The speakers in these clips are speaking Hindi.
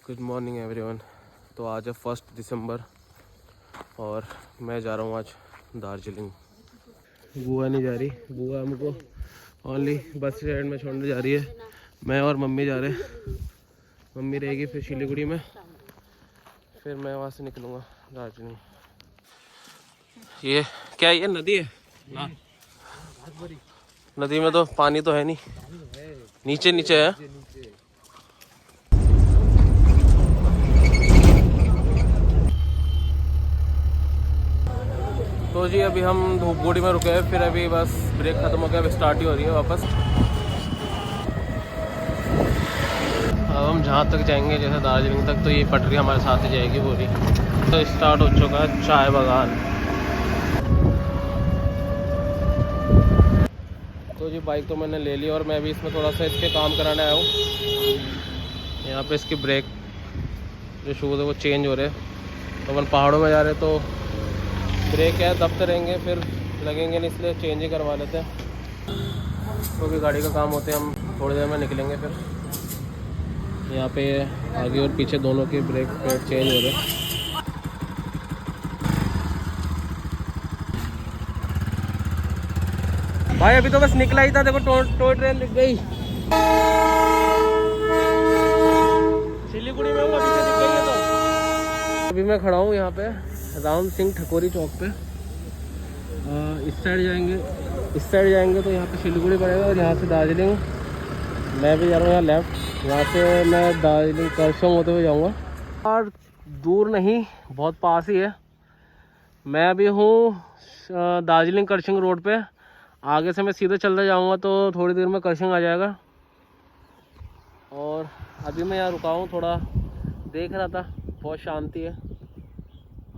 Good morning everyone. तो आज है 1 दिसंबर और मैं जा रहा हूँ आज दार्जिलिंग। बुआ नहीं जा रही, बुआ हमको ओनली बस स्टैंड में छोड़ने जा रही है। मैं और मम्मी जा रहे हैं। मम्मी रहेगी फिर सिलीगुड़ी में, फिर मैं वहाँ से निकलूँगा दार्जिलिंग। ये क्या ये नदी है ना? नदी में तो पानी तो है नहीं, नीचे नीचे है। तो जी अभी हम धूपगुड़ी में रुके हैं, फिर अभी बस ब्रेक ख़त्म हो गया, अभी स्टार्ट ही हो रही है वापस। अब हम जहाँ तक जाएंगे जैसे दार्जिलिंग तक, तो ये पटरी हमारे साथ ही जाएगी पूरी। तो स्टार्ट हो चुका है चाय बागान। तो जी बाइक तो मैंने ले ली और मैं अभी इसमें थोड़ा सा इसके काम कराने आया हूँ। यहाँ पे इसकी ब्रेक जो शूज़ है वो चेंज हो रहे हैं। तो अपन पहाड़ों में जा रहे हैं तो ब्रेक है दबते रहेंगे, फिर लगेंगे नहीं, इसलिए चेंज ही करवा लेते हैं। तो भी गाड़ी का काम होते हैं, हम थोड़ी देर में निकलेंगे। फिर यहाँ पे आगे और पीछे दोनों के ब्रेक पैड चेंज हो रहे हैं। भाई अभी तो बस निकला ही था, देखो टॉय ट्रेन दिख गई। सिलीगुड़ी में हूँ, अभी से दिख गई है। तो अभी मैं खड़ा हूँ यहाँ पे राम सिंह ठकोरी चौक पे। इस साइड जाएंगे तो यहाँ पे सिलीगुड़ी पड़ेगा और यहाँ से दार्जिलिंग। मैं भी जा रहा हूँ यहाँ लेफ़्ट, यहाँ से मैं दार्जिलिंग करसों होते हुए जाऊँगा। और दूर नहीं, बहुत पास ही है। मैं अभी हूँ दार्जिलिंग करसों रोड पे। आगे से मैं सीधे चलते जाऊँगा तो थोड़ी देर में करसों आ जाएगा। और अभी मैं यहाँ रुका हूँ, थोड़ा देख रहा था, बहुत शांति है।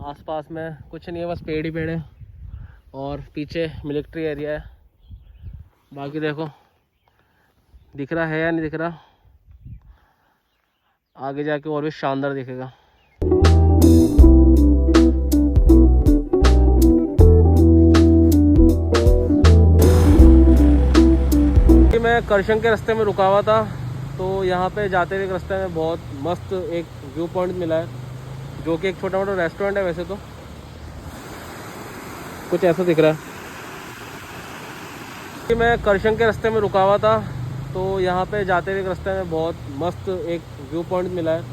आसपास में कुछ नहीं है, बस पेड़ ही पेड़ है और पीछे मिलिट्री एरिया है। बाकी देखो दिख रहा है या नहीं दिख रहा, आगे जाके और भी शानदार दिखेगा। मैं करसों के रास्ते में रुका हुआ था, तो यहाँ पे जाते हुए रास्ते में बहुत मस्त एक व्यू पॉइंट मिला है, जो कि एक छोटा मोटा रेस्टोरेंट है। वैसे तो कुछ ऐसा दिख रहा है। मैं करसों के रास्ते में रुका हुआ था, तो यहाँ पे जाते हुए रास्ते में बहुत मस्त एक व्यू पॉइंट मिला है,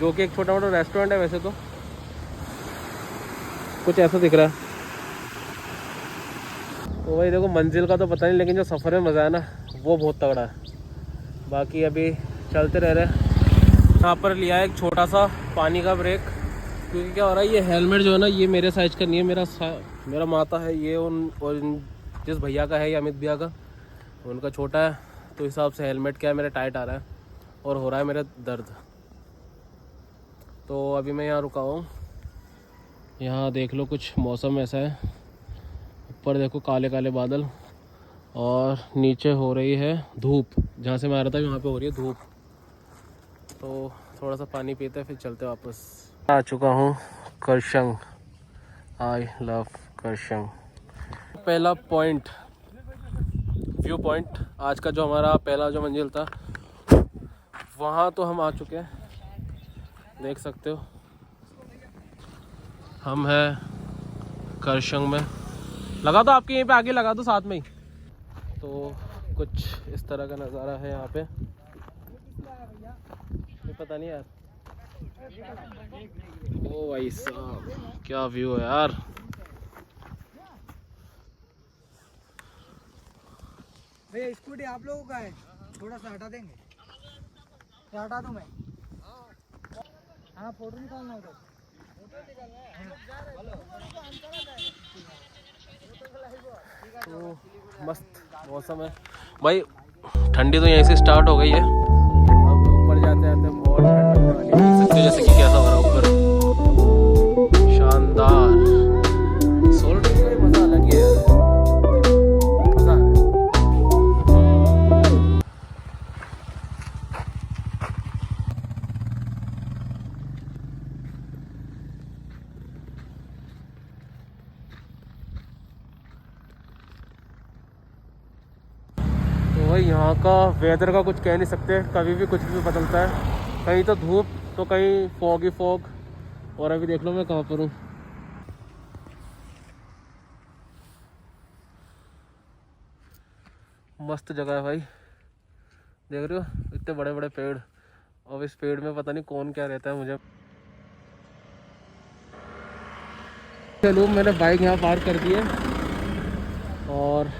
जो कि एक छोटा मोटा रेस्टोरेंट है। वैसे तो कुछ ऐसा दिख रहा है। तो भाई देखो मंजिल का तो पता नहीं, लेकिन जो सफ़र में मज़ा है ना वो बहुत तगड़ा है। बाकी अभी चलते रह रहे हैं। यहाँ पर लिया है एक छोटा सा पानी का ब्रेक, क्योंकि क्या हो रहा है, ये हेलमेट जो है ना ये मेरे साइज का नहीं है। मेरा माता है ये, और जिस भैया का है, ये अमित भैया का, उनका छोटा है। तो हिसाब से हेलमेट क्या है मेरा टाइट आ रहा है और हो रहा है मेरा दर्द। तो अभी मैं यहाँ रुका हूँ। यहाँ देख लो कुछ मौसम ऐसा है, ऊपर देखो काले काले बादल और नीचे हो रही है धूप। जहाँ से मैं आ रहा था वहाँ पे हो रही है धूप। तो थोड़ा सा पानी पीते हैं फिर चलते वापस। आ चुका हूँ करसों। I love करसों। पहला पॉइंट, व्यू पॉइंट, आज का जो हमारा पहला जो मंजिल था वहाँ तो हम आ चुके हैं। देख सकते हो हम हैं करसों में। लगा दो आपके यहीं पे आगे, लगा दो साथ में ही। तो कुछ इस तरह का नज़ारा है यहाँ पे। पता नहीं यार। ओ भाई साहब क्या व्यू है यार। भैया स्कूटी आप लोगों का है, थोड़ा सा हटा देंगे? क्या हटा दूं मैं? हाँ फोटो निकालना होगा। तो मस्त मौसम है भाई। ठंडी तो यहीं से स्टार्ट हो गई है। अब ऊपर जाते जाते बहुत ठंड देख सकते हो, जैसे कि कैसा हो रहा है ऊपर। शानदार सोल ट्रिप का मज़ा अलग ही है। मज़ा है। तो भाई यहाँ का वेदर का कुछ कह नहीं सकते, कभी भी कुछ भी बदलता है। कहीं तो धूप तो कहीं फॉग ही फॉग। और अभी देख लो मैं कहाँ पर हूँ। मस्त जगह है भाई, देख रहे हो इतने बड़े बड़े पेड़। अब इस पेड़ में पता नहीं कौन क्या रहता है मुझे। चलो मैंने बाइक यहाँ पार्क कर दी है और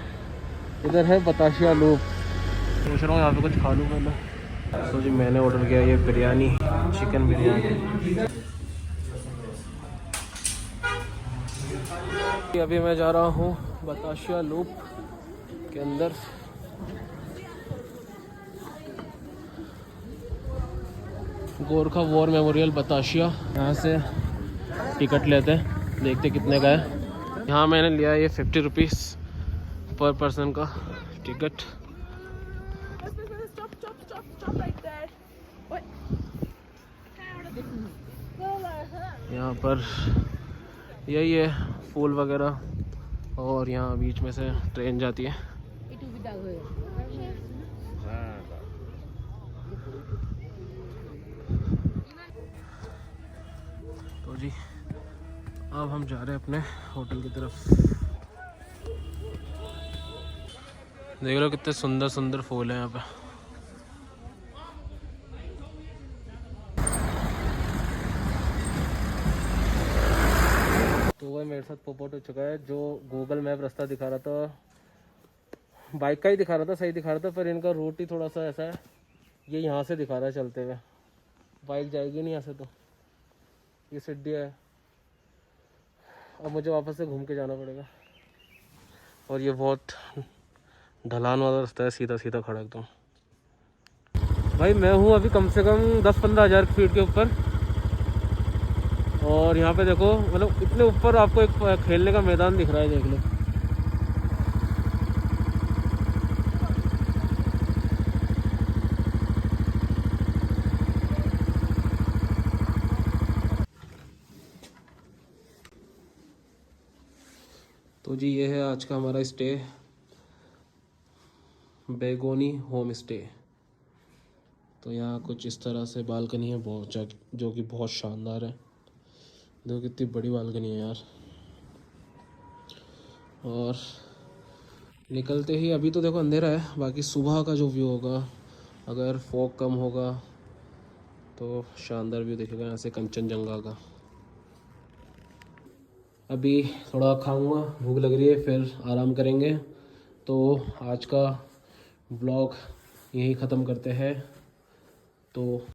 इधर है बताशिया लूप। सोच रहा हूँ यहाँ पे कुछ खा लूँ पहले। तो जी मैंने ऑर्डर किया ये बिरयानी, चिकन बिरयानी। अभी मैं जा रहा हूँ बताशिया लूप के अंदर। गोरखा वॉर मेमोरियल बताशिया, यहाँ से टिकट लेते हैं, देखते कितने का है। यहाँ मैंने लिया ये 50 रुपीज़ पर पर्सन का टिकट। यहाँ पर यही है फूल वगैरह और यहाँ बीच में से ट्रेन जाती है। तो जी अब हम जा रहे हैं अपने होटल की तरफ। देख लो कितने सुंदर सुंदर फूल हैं यहाँ पे। तो वह मेरे साथ पोपट हो चुका है, जो गूगल मैप रास्ता दिखा रहा था, बाइक का ही दिखा रहा था, सही दिखा रहा था, पर इनका रूट ही थोड़ा सा ऐसा है, ये यहाँ से दिखा रहा है चलते हुए। बाइक जाएगी नहीं यहाँ से, तो ये सिड्डी है। अब मुझे वापस से घूम के जाना पड़ेगा। और ये बहुत ढलान वाला रास्ता है, सीधा सीधा खड़ा एकदम। भाई मैं हूँ अभी कम से कम 10-15 हज़ार फीट के ऊपर। और यहाँ पे देखो, मतलब इतने ऊपर आपको एक खेलने का मैदान दिख रहा है, देख लो। तो जी ये है आज का हमारा स्टे, बेगोनी होम स्टे। तो यहाँ कुछ इस तरह से बालकनी है, बहुत जो कि बहुत शानदार है। देखो कितनी बड़ी बालकनी है यार। और निकलते ही, अभी तो देखो अंधेरा है, बाकी सुबह का जो व्यू होगा, अगर फॉग कम होगा तो शानदार व्यू दिखेगा यहाँ से कंचनजंगा का। अभी थोड़ा खाऊंगा, भूख लग रही है, फिर आराम करेंगे। तो आज का ब्लॉग यहीं ख़त्म करते हैं। तो